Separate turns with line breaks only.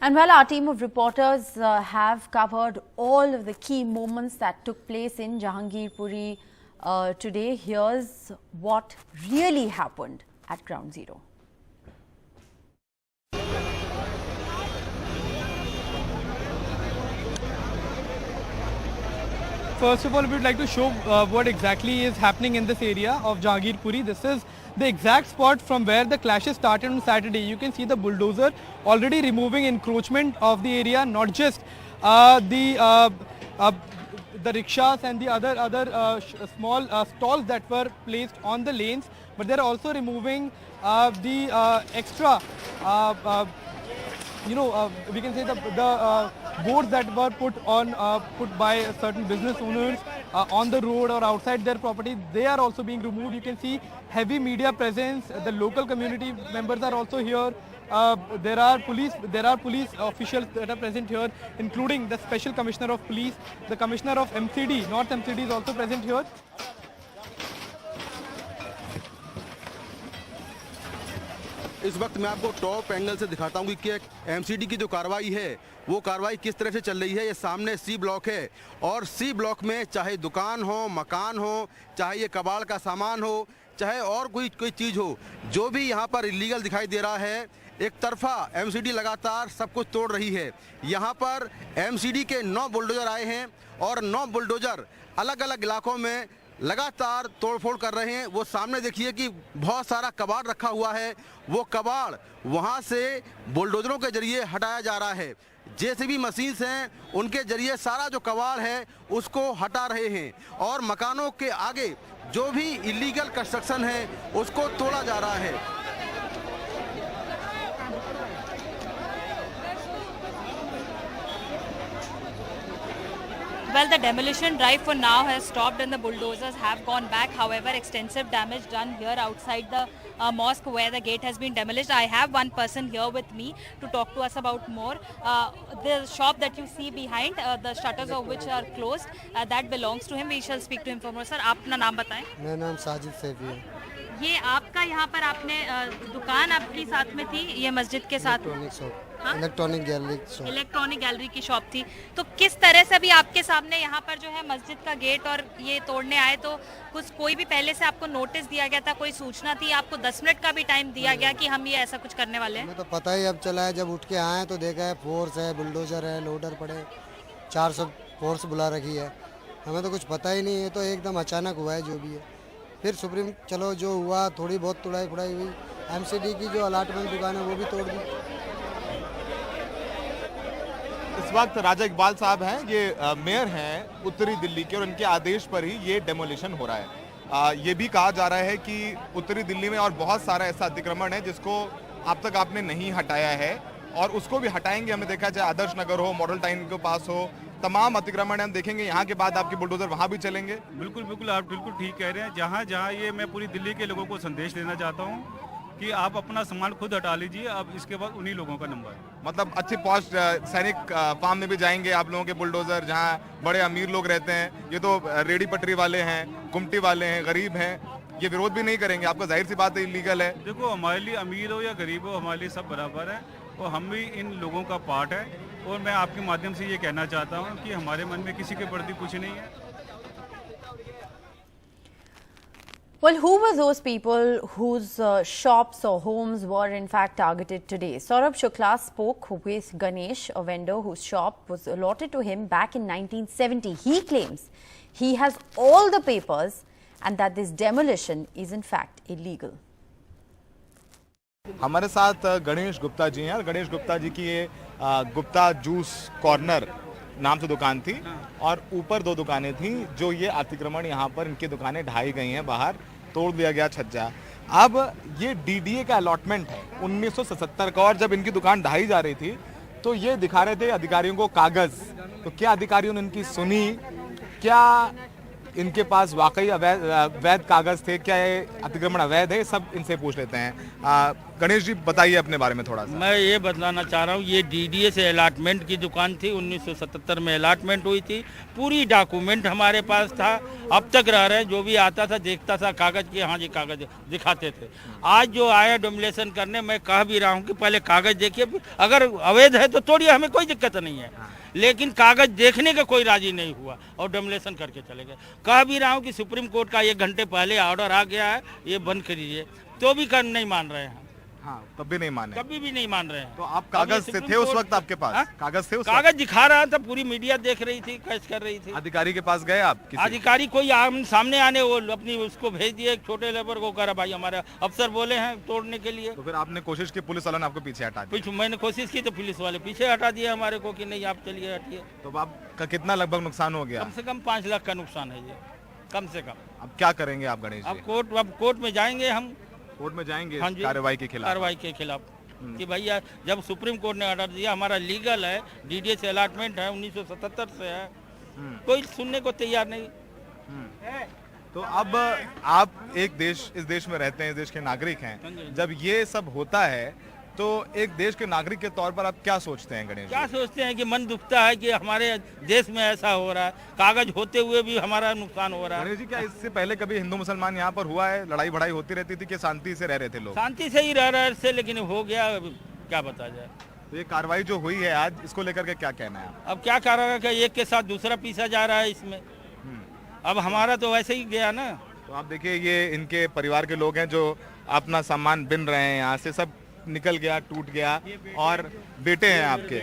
And while our team of reporters have covered all of the key moments that took place in Jahangirpuri today, here's what really happened at Ground Zero.
First of all, we would like to show what exactly is happening in this area of Jahangirpuri. This is the exact spot from where the clashes started on Saturday. You can see the bulldozer already removing encroachment of the area, not just the rickshaws and the other small stalls that were placed on the lanes, but they're also removing the extra we can say the boards that were put by certain business owners on the road or outside their property. They are also being removed. You can see heavy media presence. The local community members are also here. There are police officials that are present here, including the Special Commissioner of Police, the Commissioner of MCD, North MCD is also present here.
इस वक्त मैं आपको top angle से दिखाता हूं कि MCD की जो कार्रवाई है वो कार्रवाई किस तरह से चल रही है। ये सामने सी ब्लॉक है और सी ब्लॉक में चाहे दुकान हो, मकान हो, चाहे ये कबाड़ का सामान हो, चाहे और कोई चीज़ हो, जो भी यहाँ पर इलीगल दिखाई दे रहा है, एक तरफा एमसीडी लगातार सब कुछ तोड़ रही है। यहाँ पर एमसीडी के 9 बुलडोजर आए हैं और 9 बुलडोजर अलग अलग इलाकों में लगातार तोड़फोड़ कर रहे हैं। वो सामने देखिए कि बहुत सारा कबाड़ रखा हुआ है, वो कबाड़ वहाँ से बुलडोजरों के जरिए हटाया जा रहा है। जेसीबी मशीन्स हैं, उनके जरिए सारा जो कबाड़ है उसको हटा रहे हैं और मकानों के आगे जो भी इलीगल कंस्ट्रक्शन है उसको तोड़ा जा रहा है।
Well, the demolition drive for now has stopped and the bulldozers have gone back. However, extensive damage done here outside the mosque where the gate has been demolished. I have one person here with me to talk to us about more. The shop that you see behind, the shutters of which are closed, that belongs to him. We shall speak to him for more. Sir, अपना नाम बताएं।
मेरा नाम साजिद सैफी है।
ये आपका यहाँ पर आपने दुकान आपकी साथ में थी, ये मस्जिद के साथ
इलेक्ट्रॉनिक
गैलरी की शॉप थी। तो किस तरह से अभी आपके सामने यहाँ पर जो है मस्जिद का गेट और ये तोड़ने आए, तो कोई भी पहले से आपको नोटिस दिया गया था, कोई सूचना थी? आपको 10 मिनट का भी टाइम दिया गया कि हम ये ऐसा कुछ करने वाले हैं?
हमें तो पता ही अब चला है, जब उठ के आए तो देखा है फोर्स है, बुलडोजर है, लोडर पड़े, 400 फोर्स बुला रखी है। हमें तो कुछ पता ही नहीं है, तो एकदम अचानक हुआ है जो भी है। फिर सुप्रीम चलो जो हुआ, थोड़ी बहुत तुड़ाई फुड़ाई हुई। एमसीडी की जो अलाटमेंट दुकान है वो भी तोड़ दी।
इस वक्त राजा इकबाल साहब हैं, ये मेयर हैं उत्तरी दिल्ली के, और इनके आदेश पर ही ये डेमोलिशन हो रहा है। ये भी कहा जा रहा है कि उत्तरी दिल्ली में और बहुत सारा ऐसा अतिक्रमण है जिसको अब तक आपने नहीं हटाया है और उसको भी हटाएंगे। हमने देखा चाहे आदर्श नगर हो, मॉडल टाउन के पास हो, तमाम अतिक्रमण हम देखेंगे। यहाँ के बाद आपके बुलडोजर वहाँ भी चलेंगे।
बिल्कुल, आप बिल्कुल ठीक कह रहे हैं। जहाँ ये मैं पूरी दिल्ली के लोगों को संदेश देना चाहता हूँ कि आप अपना सामान खुद हटा लीजिए, अब इसके बाद उन्हीं लोगों का नंबर है।
मतलब अच्छे पॉश सैनिक फार्म में भी जाएंगे आप लोगों के बुलडोजर, जहाँ बड़े अमीर लोग रहते हैं। ये तो रेडी पटरी वाले हैं, गुमटी वाले हैं, गरीब हैं, ये विरोध भी नहीं करेंगे। आपका जाहिर सी बात है इलीगल है।
देखो, हमारे लिए अमीर हो या गरीब हो, हमारे लिए सब बराबर है और हम भी इन लोगों का पार्ट है। और मैं आपके माध्यम से ये कहना चाहता हूँ कि हमारे मन में किसी के प्रति कुछ नहीं है।
Well, who were those people whose shops or homes were in fact targeted today? Saurabh Shukla spoke with Ganesh, a vendor whose shop was allotted to him back in 1970. He claims he has all the papers and that this demolition is in fact illegal.
हमारे साथ गणेश गुप्ता जी हैं और गणेश गुप्ता जी की ये Gupta juice corner नाम से दुकान थी और ऊपर 2 दुकानें थी जो ये अतिक्रमण यहाँ पर इनकी दुकानें ढाई गई हैं, बाहर तोड़ दिया गया छज्जा। अब ये डीडीए का अलॉटमेंट है 1977 का, और जब इनकी दुकान ढाई जा रही थी तो ये दिखा रहे थे अधिकारियों को कागज। तो क्या अधिकारियों ने इनकी सुनी? क्या इनके पास वाकई अवैध कागज थे, क्या ये अतिक्रमण अवैध है, सब इनसे पूछ लेते हैं। गणेश जी बताइए अपने बारे में थोड़ा सा।
मैं ये बतलाना चाह रहा हूँ, ये डीडीए से अलॉटमेंट की दुकान थी, 1977 में अलॉटमेंट हुई थी, पूरी डॉक्यूमेंट हमारे पास था, अब तक रह रहे हैं। जो भी आता था देखता था कागज की, हाँ जी कागज दिखाते थे। आज जो आया डोमिनेशन करने, मैं कह भी रहा हूँ कि पहले कागज देखिए, अगर अवैध है तो तोड़िए, हमें कोई दिक्कत नहीं है, लेकिन कागज देखने का कोई राजी नहीं हुआ और डोमिनेशन करके चले गए। कह भी रहा हूँ कि सुप्रीम कोर्ट का 1 घंटे पहले ऑर्डर आ गया है, ये बंद करिए, तो भी कर नहीं मान रहे हैं।
हाँ, तब भी नहीं माने,
कभी भी नहीं मान रहे हैं।
तो आप कागज से थे उस वक्त, आपके पास कागज थे उस
कागज दिखा रहा था, पूरी मीडिया देख रही थी, कैच कर रही थी।
अधिकारी के पास गए आप?
अधिकारी कोई सामने आने, वो अपनी उसको भेज दिए, एक छोटे लेबर को, कह रहा भाई हमारे अफसर बोले हैं तोड़ने के लिए।
तो फिर आपने कोशिश की, पुलिस वालों ने आपको पीछे हटा दिया?
मैंने कोशिश की तो पुलिस वाले पीछे हटा दिए हमारे को कि नहीं आप चलिए, हटिए।
तो आपका कितना लगभग नुकसान हो गया?
कम से कम 5 लाख का नुकसान है ये, कम से कम।
अब क्या करेंगे आप गणेश जी?
अब कोर्ट में जाएंगे हम,
कोर्ट में जाएंगे
हाँ जी,
कार्रवाई के खिलाफ
कि भैया जब सुप्रीम कोर्ट ने ऑर्डर दिया, हमारा लीगल है, डीडीए से अलॉटमेंट है, 1977 से है, कोई सुनने को तैयार नहीं।
तो अब आप इस देश में रहते हैं, इस देश के नागरिक हैं, जब ये सब होता है तो एक देश के नागरिक के तौर पर आप क्या सोचते हैं गणेश जी?
क्या सोचते हैं कि मन दुखता है कि हमारे देश में ऐसा हो रहा है, कागज होते हुए भी हमारा नुकसान हो रहा है।
गणेश जी, क्या इससे पहले कभी हिंदू मुसलमान यहाँ पर हुआ है, लड़ाई भड़ाई होती रहती थी कि शांति से रह रहे थे लोग?
शांति से ही रह रहे थे, लेकिन हो गया, क्या बता जाए।
तो ये कार्रवाई जो हुई है आज, इसको लेकर के क्या कहना है?
अब क्या कार्रवाई है, एक के साथ दूसरा पीसा जा रहा है इसमें, अब हमारा तो वैसे ही गया ना।
तो आप देखिए, ये इनके परिवार के लोग हैं जो अपना सामान बिन रहे हैं, यहाँ से सब निकल गया, टूट गया, और बेटे हैं आपके।